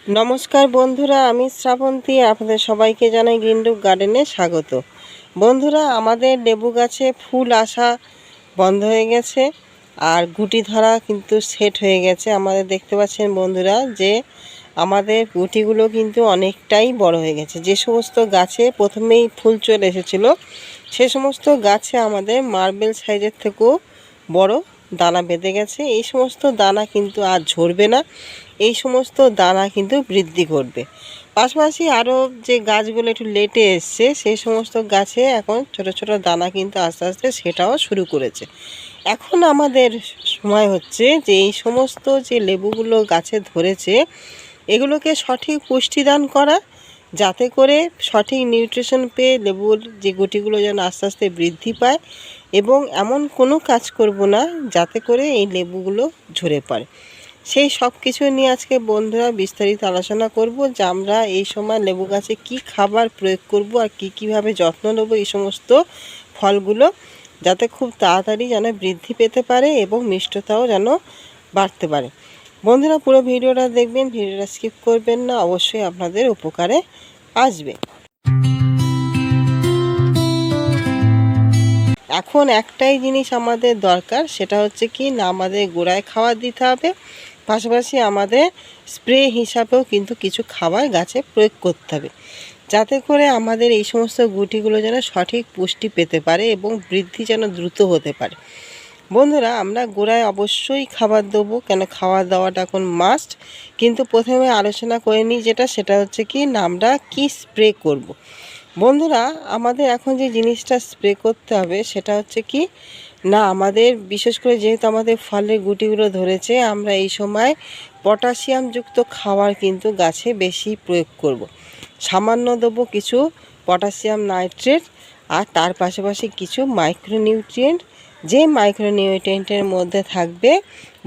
নমস্কার বন্ধুরা, আমি শ্রাবন্তী। আপনাদের সবাইকে জানাই গ্রিনরুফ গার্ডেনে স্বাগত। বন্ধুরা, আমাদের লেবু গাছে ফুল আসা বন্ধ হয়ে গেছে আর গুটি ধরা কিন্তু সেট হয়ে গেছে। আমাদের দেখতে পাচ্ছেন বন্ধুরা যে আমাদের গুটিগুলো কিন্তু অনেকটাই বড় হয়ে গেছে। যে সমস্ত গাছে প্রথমেই ফুল চলে এসেছিলো সে সমস্ত গাছে আমাদের মার্বেল সাইজের থেকেও বড় দানা বেঁধে গেছে। এই সমস্ত দানা কিন্তু আর ঝরবে না, এই সমস্ত দানা কিন্তু বৃদ্ধি করবে। পাশাপাশি আরও যে গাছগুলো একটু লেটে এসছে সেই সমস্ত গাছে এখন ছোট ছোট দানা কিন্তু আস্তে আস্তে সেটাও শুরু করেছে। এখন আমাদের সময় হচ্ছে যে এই সমস্ত যে লেবুগুলো গাছে ধরেছে এগুলোকে সঠিক পুষ্টিদান করা, যাতে করে সঠিক নিউট্রিশন পেয়ে লেবুর যে গুটিগুলো যেন আস্তে আস্তে বৃদ্ধি পায়। এবং এমন কোনো কাজ করব না যাতে করে এই লেবুগুলো ঝরে পড়ে। সেই সব কিছু নিয়ে আজকে বন্ধুরা বিস্তারিত আলোচনা করব যে আমরা এই সময় লেবু গাছে কী খাবার প্রয়োগ করব আর কীভাবে যত্ন নেব এই সমস্ত ফলগুলো, যাতে খুব তাড়াতাড়ি যেন বৃদ্ধি পেতে পারে এবং মিষ্টতাও যেন বাড়তে পারে। বন্ধুরা, পুরো ভিডিওটা দেখবেন, ভিডিওটা স্কিপ করবেন না, অবশ্যই আপনাদের উপকারে আসবে। এখন একটাই জিনিস আমাদের দরকার, সেটা হচ্ছে কি না, আমাদের গোড়ায় খাবার দিতে হবে, পাশাপাশি আমাদের স্প্রে হিসাবেও কিন্তু কিছু খাবার গাছে প্রয়োগ করতে হবে, যাতে করে আমাদের এই সমস্ত গুটিগুলো যেন সঠিক পুষ্টি পেতে পারে এবং বৃদ্ধি যেন দ্রুত হতে পারে। বন্ধুরা, আমরা গোড়ায় অবশ্যই খাবার দেবো, কেন খাবার দেওয়াটা এখন মাস্ট। কিন্তু প্রথমে আলোচনা করে নিই সেটা হচ্ছে কি না, আমরা কী স্প্রে করব। বন্ধুরা, আমাদের এখন যে জিনিসটা স্প্রে করতে হবে সেটা হচ্ছে কি না, আমাদের বিশেষ করে যেহেতু আমাদের ফলের গুটিগুলো ধরেছে, আমরা এই সময় পটাশিয়ামযুক্ত খাবার কিন্তু গাছে বেশি প্রয়োগ করব। সামান্য দেবো কিছু পটাশিয়াম নাইট্রেট আর তার পাশাপাশি কিছু মাইক্রোনিউট্রিয়েন্ট, যে মাইক্রোনিউট্রিয়েন্টের মধ্যে থাকবে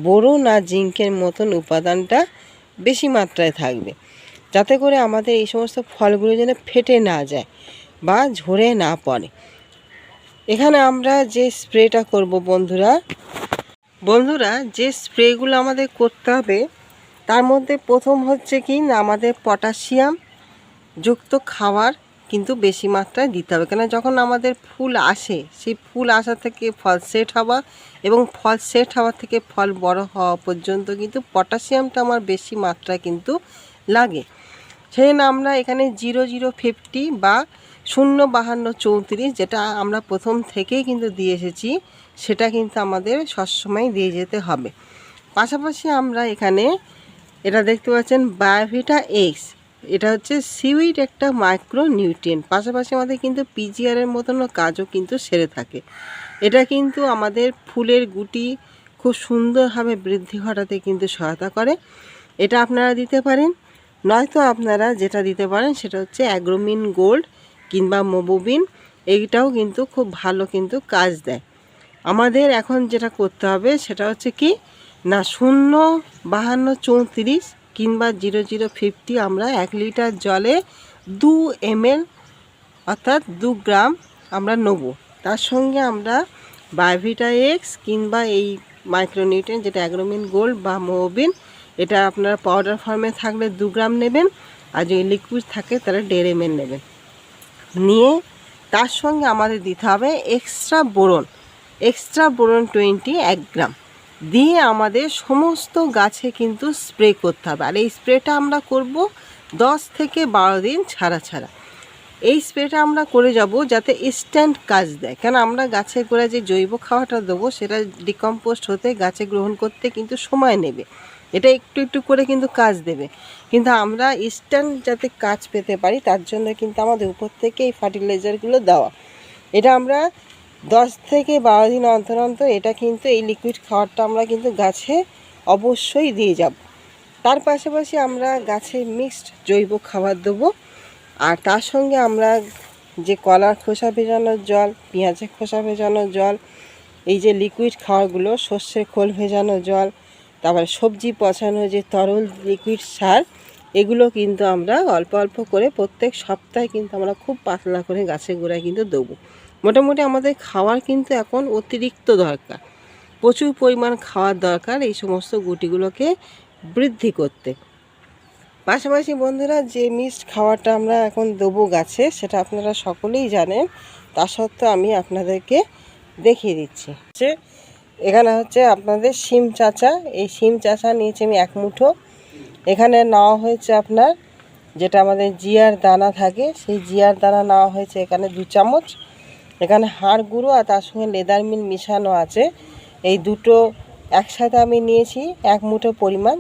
বোরন আর জিঙ্কের মতন উপাদানটা বেশি মাত্রায় থাকবে, যাতে করে আমাদের এই সমস্ত ফলগুলো যেন ফেটে না যায় বা ঝরে না পড়ে। এখানে আমরা যে স্প্রেটা করব বন্ধুরা যে স্প্রেগুলো আমাদের করতে হবে তার মধ্যে প্রথম হচ্ছে কি না, আমাদের পটাশিয়াম যুক্ত খাবার কিন্তু বেশি মাত্রায় দিতে হবে। কেন, যখন আমাদের ফুল আসে সেই ফুল আসা থেকে ফল সেট হওয়া এবং ফল সেট হওয়া থেকে ফল বড় হওয়া পর্যন্ত কিন্তু পটাশিয়ামটা আমার বেশি মাত্রায় কিন্তু লাগে। সেই জন্য আমরা এখানে 0050 বা 05234 যেটা আমরা প্রথম থেকেই কিন্তু দিয়ে এসেছি, সেটা কিন্তু আমাদের সবসময় দিয়ে যেতে হবে। পাশাপাশি আমরা এখানে এটা দেখতে পাচ্ছেন বায়োভিটা এক্স, এটা হচ্ছে সিউইড একটা মাইক্রো নিউট্রিয়েন্ট। পাশাপাশি আমাদের কিন্তু পিজিআরের মতনও কাজও কিন্তু সেরে থাকে। এটা কিন্তু আমাদের ফুলের গুটি খুব সুন্দরভাবে বৃদ্ধি ঘটাতে কিন্তু সহায়তা করে। এটা আপনারা দিতে পারেন, নয়তো আপনারা যেটা দিতে পারেন সেটা হচ্ছে অ্যাগ্রোমিন গোল্ড কিংবা মোবোবিন, এইটাও কিন্তু খুব ভালো কিন্তু কাজ দেয়। আমাদের এখন যেটা করতে হবে সেটা হচ্ছে কি না, 05234 কিংবা 0050 আমরা 1 লিটার জলে 2 ml অর্থাৎ 2 গ্রাম আমরা নেব। তার সঙ্গে আমরা বায়োভিটা এক্স কিংবা এই মাইক্রোনিউট্রিয়েন্ট যেটা অ্যাগ্রোমিন গোল্ড বা মোবিন, এটা আপনারা পাউডার ফর্মে থাকলে 2 গ্রাম নেবেন, আর যদি লিকুইড থাকে তাহলে 1.5 ml নেবেন। নিয়ে তার সঙ্গে আমাদের দিতে হবে এক্সট্রা বোরন 20 1 গ্রাম দিয়ে আমাদের সমস্ত গাছে কিন্তু স্প্রে করতে হবে। আর এই স্প্রেটা আমরা করব 10 থেকে 12 দিন ছাড়া ছাড়া। এই স্প্রেটা আমরা করে যাব যাতে ইনস্ট্যান্ট কাজ দেয়। কেন, আমরা গাছের গোড়ায় যে জৈব খাবারটা দেবো সেটা ডিকম্পোস্ট হতে গাছে গ্রহণ করতে কিন্তু সময় নেবে, এটা একটু একটু করে কিন্তু কাজ দেবে। কিন্তু আমরা ইনস্ট্যান্ট যাতে কাজ পেতে পারি তার জন্য কিন্তু আমাদের উপর থেকে এই ফার্টিলাইজারগুলো দেওয়া। এটা আমরা 10 থেকে 12 দিন অন্তর অন্তর এটা কিন্তু এই লিকুইড খাবারটা আমরা কিন্তু গাছে অবশ্যই দিয়ে যাব। তার পাশাপাশি আমরা গাছে মিক্সড জৈব খাবার দেবো, আর তার সঙ্গে আমরা যে কলার খোসা ভেজানোর জল, পেঁয়াজের খোসা ভেজানোর জল, এই যে লিকুইড খাবারগুলো, সর্ষের খোল ভেজানো জল, তারপরে সবজি পচানো যে তরল লিকুইড সার, এগুলো কিন্তু আমরা অল্প অল্প করে প্রত্যেক সপ্তাহে কিন্তু আমরা খুব পাতলা করে গাছের গোড়ায় কিন্তু দেবো। মোটামুটি আমাদের খাওয়ার কিন্তু এখন অতিরিক্ত দরকার, প্রচুর পরিমাণ খাওয়ার দরকার এই সমস্ত গুটিগুলোকে বৃদ্ধি করতে। পাশাপাশি বন্ধুরা যে মিক্সড খাবারটা আমরা এখন দেবো গাছে সেটা আপনারা সকলেই জানেন, তা সত্ত্বেও আমি আপনাদেরকে দেখিয়ে দিচ্ছি। এখানে হচ্ছে আপনাদের শিম চাচা, এই শিম চাচা নিয়েছি আমি 1 মুঠো। এখানে নেওয়া হয়েছে আপনার যেটা আমাদের জিয়ার দানা থাকে, সেই জিয়ার দানা নেওয়া হয়েছে এখানে 2 চামচ। এখানে হাড় গুঁড়ো আর তার সঙ্গে লেদার মিল মিশানো আছে, এই দুটো একসাথে আমি নিয়েছি 1 মুঠো পরিমাণ।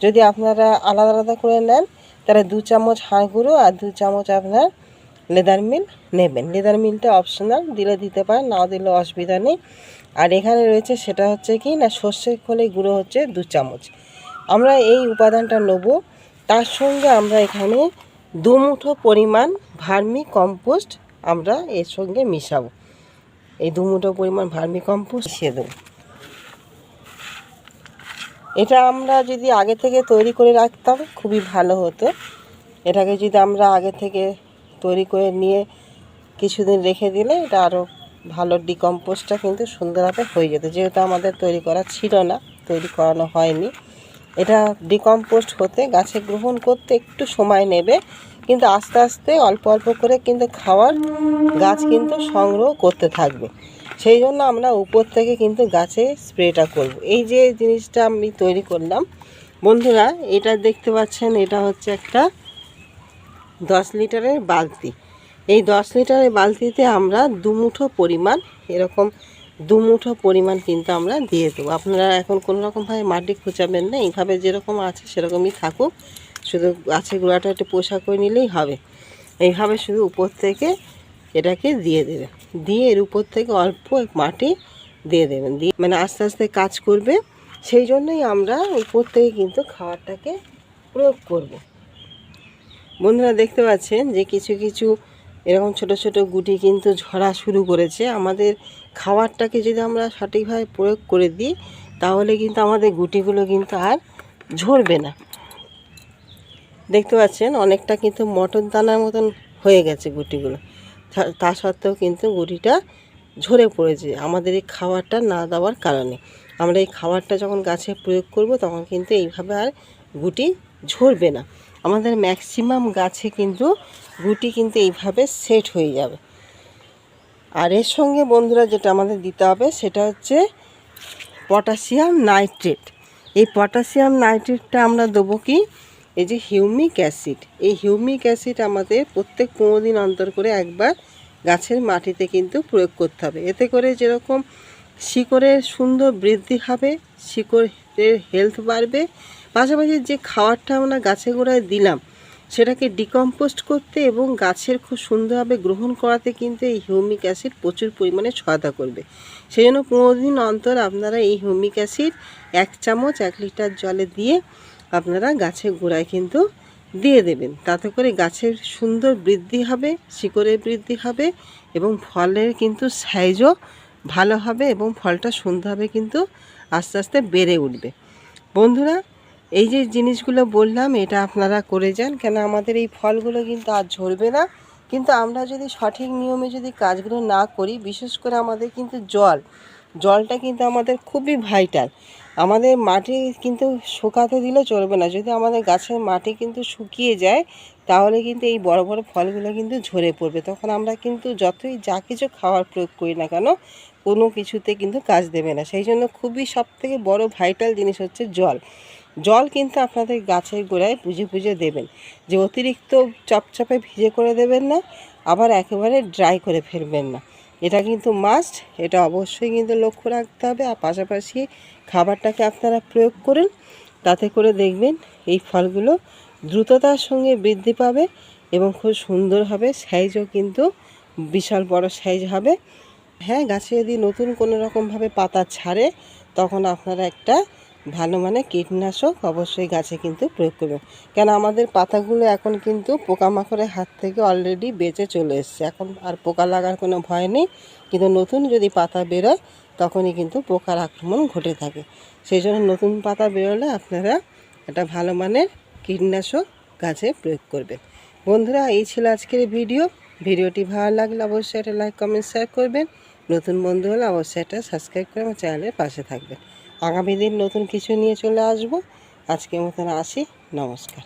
যদি আপনারা আলাদা আলাদা করে নেন তাহলে 2 চামচ হাড় গুঁড়ো আর 2 চামচ আপনার লেদার মিল নেবেন। লেদার মিলটা অপশনাল, দিলে দিতে পারেন, না দিলে অসুবিধা নেই। আর এখানে রয়েছে সেটা হচ্ছে কি না সর্ষের খোলের গুঁড়ো হচ্ছে 2 চামচ। আমরা এই উপাদানটা নেব। তার সঙ্গে আমরা এখানে 2 মুঠো পরিমাণ ভার্মি কম্পোস্ট আমরা এর সঙ্গে মিশাবো। এই 2 মুঠো পরিমাণ ভার্মি কম্পোস্ট মিশিয়ে দেবো। এটা আমরা যদি আগে থেকে তৈরি করে রাখতাম খুবই ভালো হতো। এটাকে যদি আমরা আগে থেকে তৈরি করে নিয়ে কিছুদিন রেখে দিলে এটা আরও ভালো ডিকম্পোস্টটা কিন্তু সুন্দরভাবে হয়ে যেত। যেহেতু আমাদের তৈরি করা ছিল না, তৈরি করানো হয়নি, এটা ডিকম্পোস্ট হতে গাছে গ্রহণ করতে একটু সময় নেবে, কিন্তু আস্তে আস্তে অল্প অল্প করে কিন্তু খাওয়ার গাছ কিন্তু সংগ্রহ করতে থাকবে। সেই জন্য আমরা উপর থেকে কিন্তু গাছে স্প্রেটা করব। এই যে জিনিসটা আমি তৈরি করলাম বন্ধুরা, এটা দেখতে পাচ্ছেন, এটা হচ্ছে একটা 10 লিটারের বালতি। এই 10 লিটারের বালতিতে আমরা 2 মুঠো পরিমাণ, এরকম 2 মুঠো পরিমাণ কিন্তু আমরা দিয়ে দেবো। আপনারা এখন কোনো রকমভাবে মাটি খোঁচাবেন না, এইভাবে যেরকম আছে সেরকমই থাকুক, শুধু গাছের গোড়াটা একটু পোষা করে নিলেই হবে। এইভাবে শুধু উপর থেকে এটাকে দিয়ে দেবেন, দিয়ে এর উপর থেকে অল্প মাটি দিয়ে দেবেন, দিয়ে মানে আস্তে আস্তে কাজ করবে। সেই জন্যই আমরা উপর থেকে কিন্তু খাবারটাকে প্রয়োগ করব। বন্ধুরা দেখতে পাচ্ছেন যে কিছু কিছু এরকম ছোট ছোট গুটি কিন্তু ঝরা শুরু করেছে। আমাদের খাবারটাকে যদি আমরা সঠিকভাবে প্রয়োগ করে দিই তাহলে কিন্তু আমাদের গুটিগুলো কিন্তু আর ঝরবে না। দেখতে পাচ্ছেন অনেকটা কিন্তু মটর দানার মতন হয়ে গেছে গুটিগুলো, তা সত্ত্বেও কিন্তু গুটিটা ঝরে পড়েছে আমাদের এই খাবারটা না দেওয়ার কারণে। আমরা এই খাবারটা যখন গাছে প্রয়োগ করব তখন কিন্তু এইভাবে আর গুটি ঝরবে না। আমাদের ম্যাক্সিমাম গাছে কিন্তু গুটি কিন্তু এইভাবে সেট হয়ে যাবে। আর এর সঙ্গে বন্ধুরা যেটা আমাদের দিতে হবে সেটা হচ্ছে পটাশিয়াম নাইট্রেট। এই পটাশিয়াম নাইট্রেটটা আমরা দেবো কি, এই যে হিউমিক অ্যাসিড, এই হিউমিক অ্যাসিড আমাদের প্রত্যেক 15 দিন অন্তর করে একবার গাছের মাটিতে কিন্তু প্রয়োগ করতে হবে। এতে করে যেরকম শিকড়ের সুন্দর বৃদ্ধি হবে, শিকড়ের হেলথ বাড়বে, পাশাপাশি যে খাবারটা আমরা গাছের গোড়ায় দিলাম সেটাকে ডিকম্পোস্ট করতে এবং গাছের খুব সুন্দরভাবে গ্রহণ করাতে কিন্তু এই হিউমিক অ্যাসিড প্রচুর পরিমাণে সহায়তা করবে। সেই জন্য 15 দিন অন্তর আপনারা এই হিউমিক অ্যাসিড 1 চামচ 1 লিটার জলে দিয়ে আপনারা গাছের গোড়ায় কিন্তু দিয়ে দেবেন। তাতে করে গাছের সুন্দর বৃদ্ধি হবে, শিকড়ের বৃদ্ধি হবে এবং ফলের কিন্তু সাইজও ভালো হবে এবং ফলটা সুন্দরভাবে কিন্তু আস্তে আস্তে বেড়ে উঠবে। বন্ধুরা এই যে জিনিসগুলো বললাম এটা আপনারা করে যান, কেন আমাদের এই ফলগুলো কিন্তু আর ঝরবে না। কিন্তু আমরা যদি সঠিক নিয়মে যদি কাজগুলো না করি, বিশেষ করে আমাদের কিন্তু জলটা কিন্তু আমাদের খুবই ভাইটাল। আমাদের মাটি কিন্তু শুকাতে দিলে চলবে না। যদি আমাদের গাছের মাটি কিন্তু শুকিয়ে যায় তাহলে কিন্তু এই বড় বড় ফলগুলো কিন্তু ঝরে পড়বে। তখন আমরা কিন্তু যতই যা কিছু খাওয়ার প্রয়োগ করি না কেন কোনো কিছুতে কিন্তু কাজ দেবে না। সেই জন্য খুবই সবথেকে বড় ভাইটাল জিনিস হচ্ছে জল কিন্তু আপনাদের গাছের গোড়ায় বুঝে বুঝে দেবেন, যে অতিরিক্ত চপচপে ভিজে করে দেবেন না, আবার একেবারে ড্রাই করে ফেলবেন না। এটা কিন্তু মাস্ট, এটা অবশ্যই কিন্তু লক্ষ্য রাখতে হবে। আর পাশাপাশি খাবারটাকে আপনারা প্রয়োগ করুন, তাতে করে দেখবেন এই ফলগুলো দ্রুততার সঙ্গে বৃদ্ধি পাবে এবং খুব সুন্দর হবে, সাইজও কিন্তু বিশাল বড় সাইজ হবে। হ্যাঁ, গাছে যদি নতুন কোনো রকমভাবে পাতা ছাড়ে তখন আপনারা একটা ভালো মানে কীটনাশক অবশ্যই গাছে কিন্তু প্রয়োগ করবেন, কেন আমাদের পাতাগুলো এখন কিন্তু পোকামাকড়ের হাত থেকে অলরেডি বেঁচে চলে এসছে। এখন আর পোকা লাগার কোনো ভয় নেই, কিন্তু নতুন যদি পাতা বেরোয় তখনই কিন্তু পোকার আক্রমণ ঘটে থাকে। সেই জন্য নতুন পাতা বেরোলে আপনারা একটা ভালো মানের কীটনাশক গাছে প্রয়োগ করবেন। বন্ধুরা এই ছিল আজকের ভিডিওটি ভালো লাগলে অবশ্যই একটা লাইক কমেন্ট শেয়ার করবেন। নতুন বন্ধু হলে অবশ্যই একটা সাবস্ক্রাইব করে আমার চ্যানেলের পাশে থাকবেন। আগামী দিন নতুন কিছু নিয়ে চলে আসব। আজকের মতন আসি, নমস্কার।